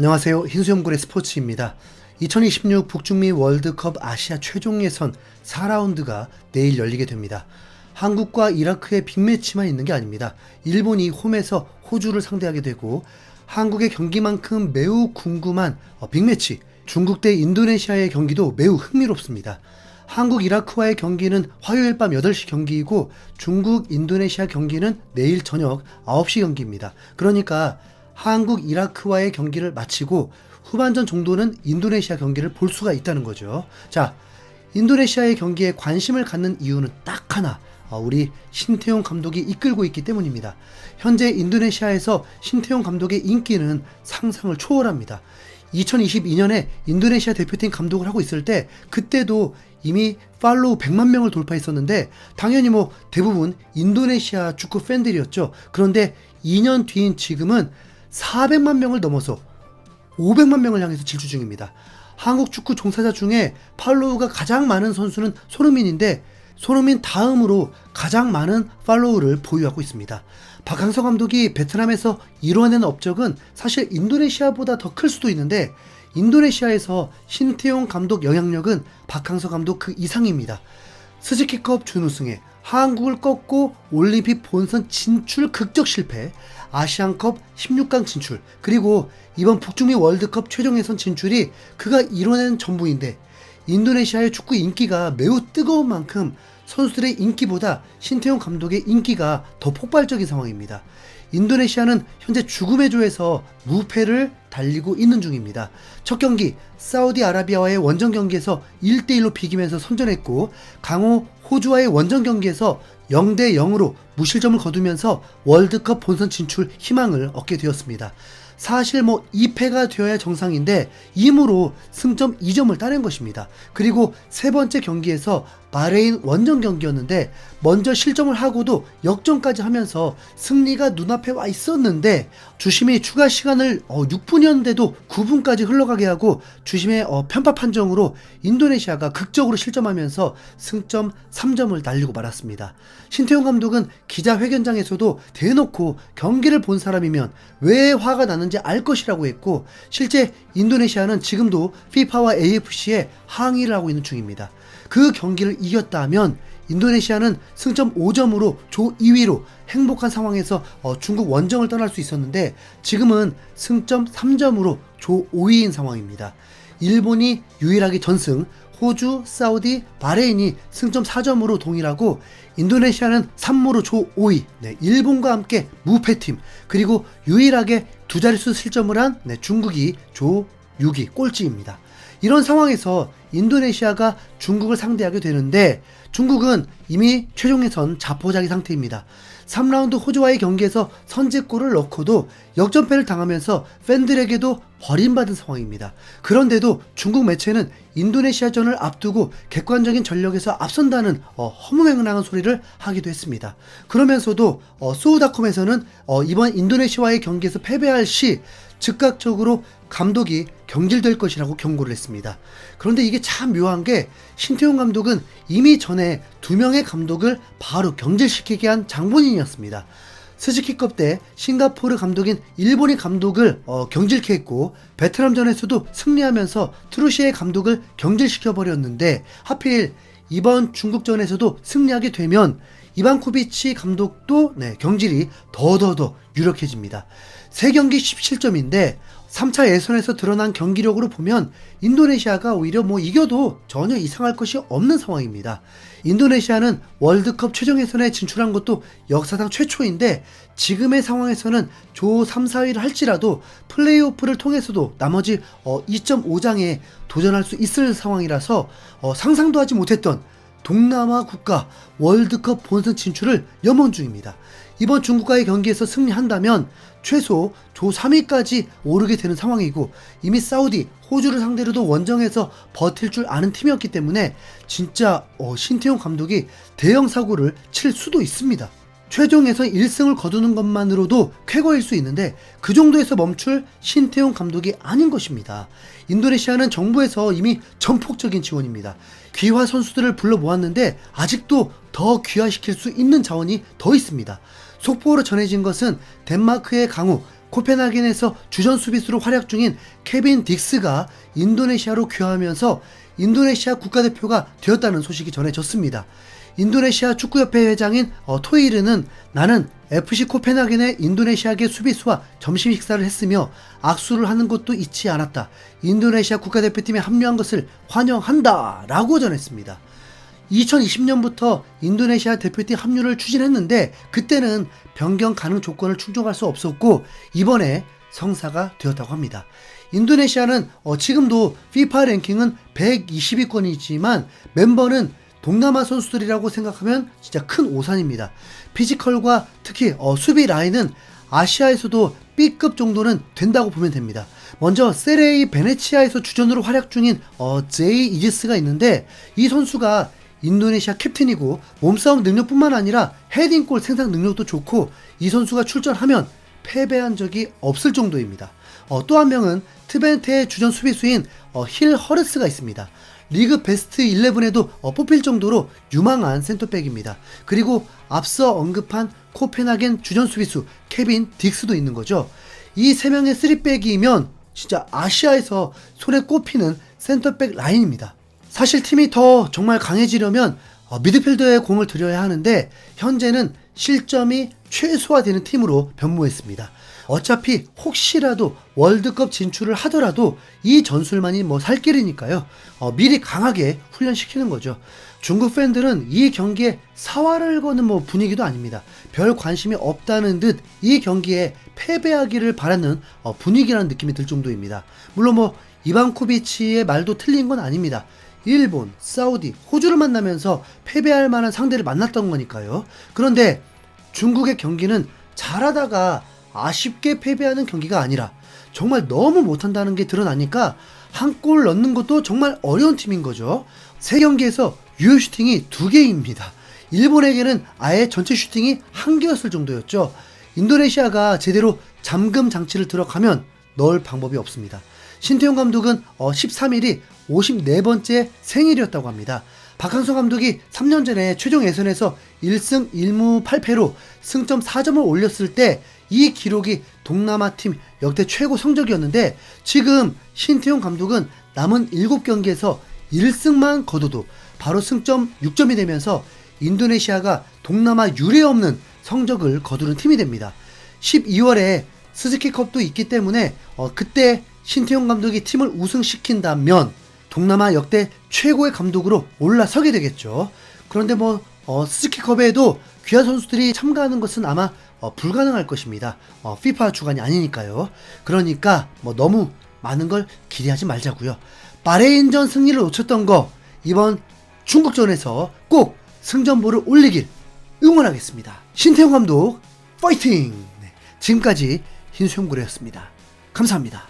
안녕하세요. 흰수염골의 스포츠입니다. 2026 북중미 월드컵 아시아 최종 예선 4라운드가 내일 열리게 됩니다. 한국과 이라크의 빅매치만 있는 게 아닙니다. 일본이 홈에서 호주를 상대하게 되고, 한국의 경기만큼 매우 궁금한 빅매치, 중국 대 인도네시아의 경기도 매우 흥미롭습니다. 한국 이라크와의 경기는 화요일 밤 8시 경기이고, 중국 인도네시아 경기는 내일 저녁 9시 경기입니다. 그러니까 한국 이라크와의 경기를 마치고 후반전 정도는 인도네시아 경기를 볼 수가 있다는 거죠. 자, 인도네시아의 경기에 관심을 갖는 이유는 딱 하나, 우리 신태용 감독이 이끌고 있기 때문입니다. 현재 인도네시아에서 신태용 감독의 인기는 상상을 초월합니다. 2022년에 인도네시아 대표팀 감독을 하고 있을 때, 그때도 이미 팔로우 100만 명을 돌파했었는데, 당연히 대부분 인도네시아 축구 팬들이었죠. 그런데 2년 뒤인 지금은 400만 명을 넘어서 500만 명을 향해서 질주 중입니다. 한국 축구 종사자 중에 팔로우가 가장 많은 선수는 손흥민인데, 손흥민 다음으로 가장 많은 팔로우를 보유하고 있습니다. 박항서 감독이 베트남에서 이뤄낸 업적은 사실 인도네시아보다 더 클 수도 있는데, 인도네시아에서 신태용 감독 영향력은 박항서 감독 그 이상입니다. 스즈키컵 준우승에 한국을 꺾고 올림픽 본선 진출 극적 실패, 아시안컵 16강 진출, 그리고 이번 북중미 월드컵 최종 예선 진출이 그가 이뤄낸 전부인데, 인도네시아의 축구 인기가 매우 뜨거운 만큼 선수들의 인기보다 신태용 감독의 인기가 더 폭발적인 상황입니다. 인도네시아는 현재 죽음의 조에서 무패를 달리고 있는 중입니다. 첫 경기 사우디아라비아와의 원정 경기에서 1대1로 비기면서 선전했고, 강호 호주와의 원정 경기에서 0대0으로 무실점을 거두면서 월드컵 본선 진출 희망을 얻게 되었습니다. 사실 2패가 되어야 정상인데 임으로 승점 2점을 따낸 것입니다. 그리고 세 번째 경기에서 바레인 원정 경기였는데, 먼저 실점을 하고도 역전까지 하면서 승리가 눈앞에 와 있었는데, 주심이 추가 시간을 6분이었는데도 9분까지 흘러가게 하고 주심의 편파 판정으로 인도네시아가 극적으로 실점하면서 승점 3점을 날리고 말았습니다. 신태용 감독은 기자회견장에서도 대놓고 경기를 본 사람이면 왜 화가 나는지 알 것이라고 했고, 실제 인도네시아는 지금도 FIFA와 AFC에 항의를 하고 있는 중입니다. 그 경기를 이겼다 하면 인도네시아는 승점 5점으로 조 2위로 행복한 상황에서 중국 원정을 떠날 수 있었는데, 지금은 승점 3점으로 조 5위인 상황입니다. 일본이 유일하게 전승, 호주, 사우디, 바레인이 승점 4점으로 동일하고, 인도네시아는 3무로 조 5위, 일본과 함께 무패팀, 그리고 유일하게 두 자릿수 실점을 한 중국이 조 6위 꼴찌입니다. 이런 상황에서 인도네시아가 중국을 상대하게 되는데, 중국은 이미 최종 예선 자포자기 상태입니다. 3라운드 호주와의 경기에서 선제골을 넣고도 역전패를 당하면서 팬들에게도 버림받은 상황입니다. 그런데도 중국 매체는 인도네시아전을 앞두고 객관적인 전력에서 앞선다는 허무맹랑한 소리를 하기도 했습니다. 그러면서도 소우닷컴에서는 이번 인도네시아와의 경기에서 패배할 시 즉각적으로 감독이 경질될 것이라고 경고를 했습니다. 그런데 이게 참 묘한 게, 신태용 감독은 이미 전에 2명의 감독을 바로 경질시키게 한 장본인이었습니다. 스즈키컵 때 싱가포르 감독인 일본의 감독을 경질케 했고, 베트남전에서도 승리하면서 트루시의 감독을 경질시켜버렸는데, 하필 이번 중국전에서도 승리하게 되면 이반코비치 감독도 경질이 더더더 유력해집니다. 3경기 17점인데 3차 예선에서 드러난 경기력으로 보면 인도네시아가 오히려 이겨도 전혀 이상할 것이 없는 상황입니다. 인도네시아는 월드컵 최종 예선에 진출한 것도 역사상 최초인데, 지금의 상황에서는 조 3, 4위를 할지라도 플레이오프를 통해서도 나머지 2.5장에 도전할 수 있을 상황이라서 상상도 하지 못했던 동남아 국가 월드컵 본선 진출을 염원 중입니다. 이번 중국과의 경기에서 승리한다면 최소 조 3위까지 오르게 되는 상황이고, 이미 사우디, 호주를 상대로도 원정에서 버틸 줄 아는 팀이었기 때문에 진짜 신태용 감독이 대형 사고를 칠 수도 있습니다. 최종에서 1승을 거두는 것만으로도 쾌거일 수 있는데, 그 정도에서 멈출 신태용 감독이 아닌 것입니다. 인도네시아는 정부에서 이미 전폭적인 지원입니다. 귀화 선수들을 불러 모았는데 아직도 더 귀화시킬 수 있는 자원이 더 있습니다. 속보로 전해진 것은 덴마크의 강호 코펜하겐에서 주전 수비수로 활약 중인 케빈 딕스가 인도네시아로 귀화하면서 인도네시아 국가대표가 되었다는 소식이 전해졌습니다. 인도네시아 축구협회 회장인 토이르는 나는 FC 코펜하겐의 인도네시아계 수비수와 점심 식사를 했으며 악수를 하는 것도 잊지 않았다. 인도네시아 국가대표팀에 합류한 것을 환영한다 라고 전했습니다. 2020년부터 인도네시아 대표팀 합류를 추진했는데 그때는 변경 가능 조건을 충족할 수 없었고 이번에 성사가 되었다고 합니다. 인도네시아는 지금도 FIFA 랭킹은 120위권이지만 멤버는 동남아 선수들이라고 생각하면 진짜 큰 오산입니다. 피지컬과 특히 수비 라인은 아시아에서도 B급 정도는 된다고 보면 됩니다. 먼저 세레이 베네치아에서 주전으로 활약 중인 제이 이지스가 있는데 이 선수가 인도네시아 캡틴이고 몸싸움 능력뿐만 아니라 헤딩골 생산 능력도 좋고 이 선수가 출전하면 패배한 적이 없을 정도입니다. 또 한 명은 트벤테의 주전 수비수인 힐 허르스가 있습니다. 리그 베스트 11에도 뽑힐 정도로 유망한 센터백입니다. 그리고 앞서 언급한 코펜하겐 주전 수비수 케빈 딕스도 있는 거죠. 이 3명의 3백이면 진짜 아시아에서 손에 꼽히는 센터백 라인입니다. 사실 팀이 더 정말 강해지려면 미드필더에 공을 들여야 하는데 현재는 실점이 최소화되는 팀으로 변모했습니다. 어차피 혹시라도 월드컵 진출을 하더라도 이 전술만이 살 길이니까요. 미리 강하게 훈련시키는 거죠. 중국 팬들은 이 경기에 사활을 거는 분위기도 아닙니다. 별 관심이 없다는 듯 이 경기에 패배하기를 바라는 분위기라는 느낌이 들 정도입니다. 물론 이반코비치의 말도 틀린 건 아닙니다. 일본, 사우디, 호주를 만나면서 패배할 만한 상대를 만났던 거니까요. 그런데 중국의 경기는 잘하다가 아쉽게 패배하는 경기가 아니라 정말 너무 못한다는 게 드러나니까 한 골 넣는 것도 정말 어려운 팀인 거죠. 3경기에서 유효 슈팅이 2개입니다. 일본에게는 아예 전체 슈팅이 1개였을 정도였죠. 인도네시아가 제대로 잠금 장치를 들어가면 넣을 방법이 없습니다. 신태용 감독은 13일이 54번째 생일이었다고 합니다. 박항서 감독이 3년 전에 최종 예선에서 1승 1무 8패로 승점 4점을 올렸을 때 이 기록이 동남아 팀 역대 최고 성적이었는데 지금 신태용 감독은 남은 7경기에서 1승만 거둬도 바로 승점 6점이 되면서 인도네시아가 동남아 유례 없는 성적을 거두는 팀이 됩니다. 12월에 스즈키컵도 있기 때문에 그때 신태용 감독이 팀을 우승시킨다면 동남아 역대 최고의 감독으로 올라서게 되겠죠. 그런데 스즈키컵에도 귀한 선수들이 참가하는 것은 아마 불가능할 것입니다. FIFA 주관이 아니니까요. 그러니까 너무 많은 걸 기대하지 말자고요. 바레인전 승리를 놓쳤던 거 이번 중국전에서 꼭 승전보를 올리길 응원하겠습니다. 신태용 감독 파이팅! 지금까지 흰수염고래였습니다. 감사합니다.